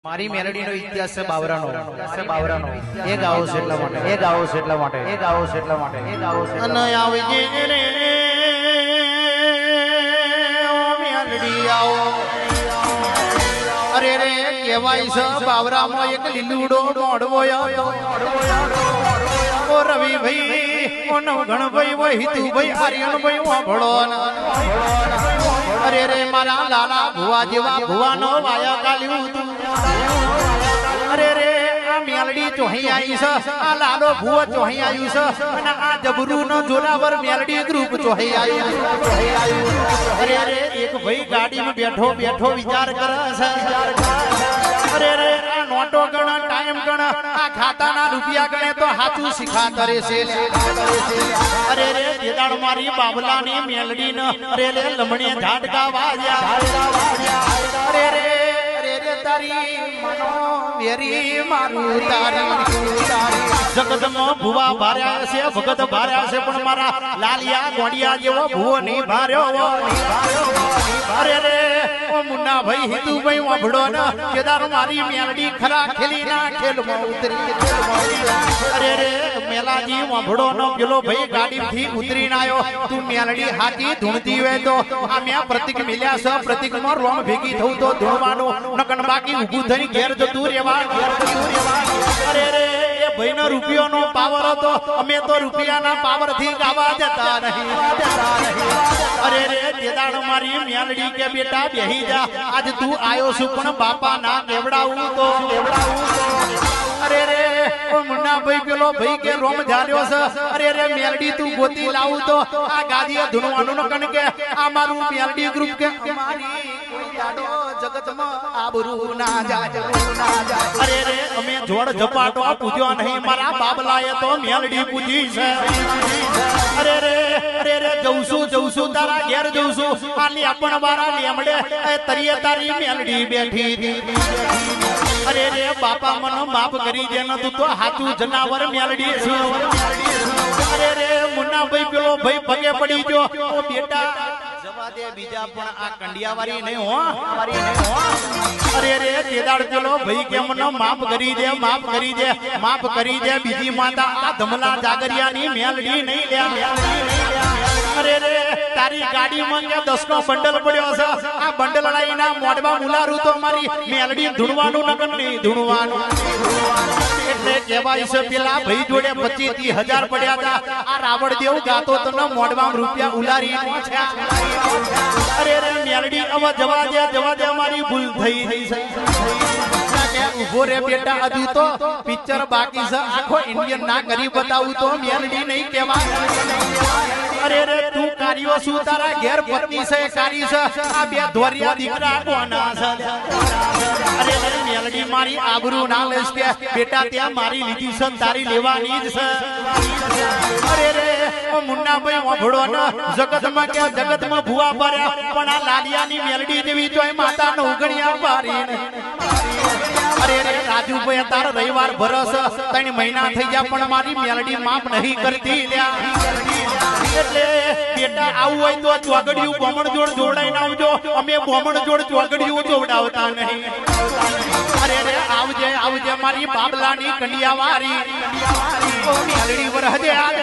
મારી મેલોડીનો ઇતિહાસ છે બાવરાનો એ ગાવો છે એટલા માટે એ ગાવો છે એટલા માટે એ ગાવો છે એટલા માટે એ ગાવો છે અને આવજે રે ઓ મેલોડી આવો અરે રે કહેવાય છે બાવરામાં એક લીલુડો મોડવો આવ્યો ઓ રવિ ભાઈ ઓ નવગણ ભાઈ ઓ હિતુ ભાઈ આર્યન ભાઈ વાભળો અરે રે મારા લાલા ભુવા જેવા ભુવાનો વાયા કાલ્યું અરે રે આ મેલડી ચોહી આવી છે આ લાલો ભુવો ચોહી આવ્યું છે અને આ જબરૂ નો જોરાવર મેલડી ગ્રુપ ચોહી આવ્યું અરે રે એક ભાઈ ગાડીમાં બેઠો બેઠો વિચાર કરે છે અરે રે આ નોટો ગણ ટાઈમ ગણ આ ખાતાના રૂપિયા ગણે તો હાચું શીખા કરે છે અરે રે દેદાણ મારી બાબલાની મેલડી ન અરે રે લમણે ઝાડકા વાજ્યા અરે રે તારી મનો વેરી મારું તારી જગતમાં ભુવા ભાર્યા છે ભગત ભાર્યા છે પણ મારા લાલિયા ગોડિયા જેવો ભુવો નહીં ભાર્યો અરે રે ઓ મુન્ના ભાઈ હિતુ ભાઈ વાભડો ને કેદાર મારી મેલડી ખરા ખેલી ના ખેલમાં ઉતરી અરે રે મેલાજી વાભડો નો પેલો ભાઈ ગાડીથી ઉતરીને આવ્યો તું મેલડી હાથી ધૂણતી હોય તો આ મે પ્રતિક મિલ્યા છે પ્રતિકમાં રોમ ભેગી થઉં તો ધૂણવાનું નકન બાકી ઊભું થઈ ઘેર જતું રેવા અરે રે એ ભાઈનો રૂપિયાનો પાવર હતો અમે તો રૂપિયાના પાવર થી ગાવા જતા નહીં અરે રે દેદાણ મારી મેલડી કે બેટા બેહી જા આજ તું આયો છું પણ બાપા ના કેવડાવું તો અરે રે ઓ મુન્ના ભાઈ પેલો ભાઈ કે રોમ જાલ્યો છે અરે રે મેલડી તું ગોતી લાવું તો આ ગાદીએ ધૂણવાનું નકન કે આ મારું મેલડી ગ્રુપ કે અમારી કોઈ જગતમાં આબરૂ ના જાય અરે રે અમે જોડ ઝપાટો પૂજ્યો નહીં મારા બાબલાએ તો મેલડી પૂજી છે અરે રે જઉં છું તારા ઘેર જઉં છું આલી આપણ મારા લેમડે તરીએ તારી મેલડી બેઠી અરે રે બાપા મને માફ કરી દે ન તું તો હાચું જનાવર મેલડી છું અરે રે મુન્ના ભાઈ પેલો ભાઈ પગે પડી ગયો ઓ બેટા જવા દે બીજા પણ આ કંડિયાવારી નહીં હો અરે રે તેદાડ પેલો ભાઈ કે મને માફ કરી દે માફ કરી દે બીજી માતા આ ધમલા જાગરિયાની મેલડી નહીં લે અરે રે તારી ગાડીમાં કે 10 નો બંડલ પડ્યો છે આ બંડલ લઈને મોઢમાં મુલારું તો મારી મેલડી ધૂણવાનું નગર નહીં ધૂણવાનું એટલે કહેવાય છે પેલા ભાઈ જોડે 25-30 હજાર પડ્યા હતા આ રાવણ દેવ ગાતો તને મોઢમાં રૂપિયા ઉલારી અરે રે મેલડી હવે જવા દે મારી ભૂલ થઈ છે ઉભો રે બેટા હજુ તો પિક્ચર બાકી છે આખો ઇન્ડિયન ના કરી બતાવું તો મેલડી નહીં કહેવાય અરે રે તું કાર્યો શું તારા ઘેર પત્ની છે કારી છે આ બે ધોરિયા દીકરા કોના છે અરે રે મેલડી મારી આબરૂ ના લેશ કે બેટા ત્યાં મારી લીધી છે તારી લેવાની જ છે અરે રે ઓ મુન્ના ભાઈ વાભડો ને જગતમાં કે જગતમાં ભુવા ભર્યા પણ આ લાલિયાની મેલડી જેવી જોઈ માતા નો ઉગણિયા પારી અરે રે રાજુભાઈ તાર રવિવાર ભરસ 3 મહિના થઈ ગયા પણ મારી મેલડી માફ નહીં કરતી એટલે બેટા આવું હોય તો ચોગડિયું બોમણ જોડ જોડાઈને આવજો અમે બોમણ જોડ ચોગડિયું જોડાવતા નહીં અરે રે આવજે મારી બાબલાની કંડિયાવારી ઓ મેલડી વરહદે આજ